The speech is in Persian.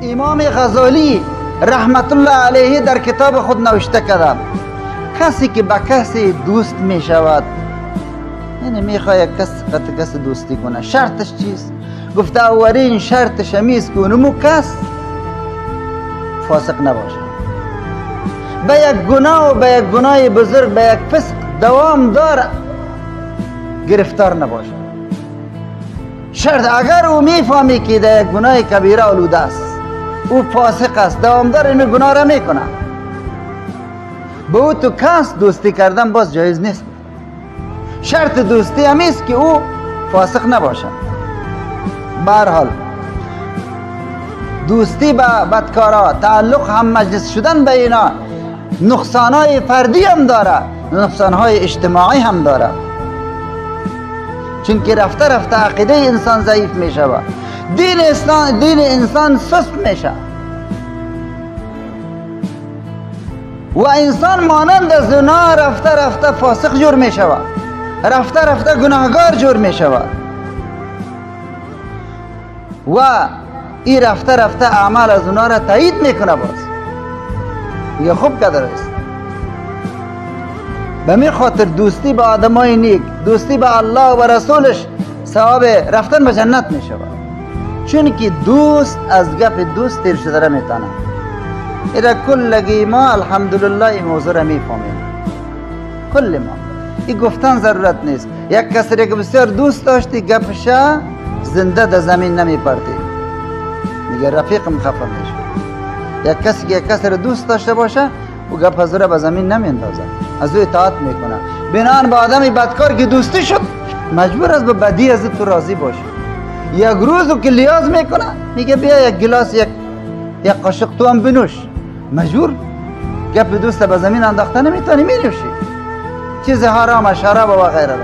امام غزالی رحمت الله علیه در کتاب خود نوشته کرده کسی که با کسی دوست می شود، یعنی می خواهد کسی دوستی کنه، شرطش چیست؟ گفته اولین شرطش همیست که اونمو کس فاسق نباشه، به یک گناه و به یک گناه بزرگ، به یک فسق دوام داره، گرفتار نباشه. شرط اگر او میفهمی که در یک گناه کبیره آلوده است، او فاسق است، دوامدار این گناه را میکنه، به او تو کس دوستی کردن باز جایز نیست. شرط دوستی همیست که او فاسق نباشه. به هر حال دوستی با بدکارا، تعلق هم مجلس شدن به اینا نقصانهای فردی هم داره، نقصانهای اجتماعی هم داره، چون که رفته رفته عقیده انسان ضعیف می شود، دین انسان سست می شود و انسان مانند از اونا رفته رفته فاسق جور می شود، رفته رفته گناهگار جور می شود و این رفته رفته اعمال از اونا را تایید میکنه. باز میگه خوب قدر است. به می خاطر دوستی با آدمای نیک، دوستی با الله و رسولش ثواب رفتن به جنت می شود، چون که دوست از گپ دوست تیر شده را میتانه. ایرا کلگی ما الحمدلله این موضوع را میفهمیم، کل ما این گفتن ضرورت نیست. یک کسی را که بسیار دوست داشتی گپش زنده در زمین نمیپرتی، میگه رفیقم خفه میشه. یک کسی که یک کسی را دوست داشته باشه و گپ از او را به زمین نمیندازه، از او اطاعت میکنه. بنان با آدمی بدکار که دوستی شد مجبور است به بدی از تو راضی باشه. یک روزو که لیاز میکنه میگه بیا یک گلاس یک قاشق تو هم بنوش، مجبور گپ دوست به زمین انداخته نمیتونی مینوشی. چیز حرام شراب و غیره.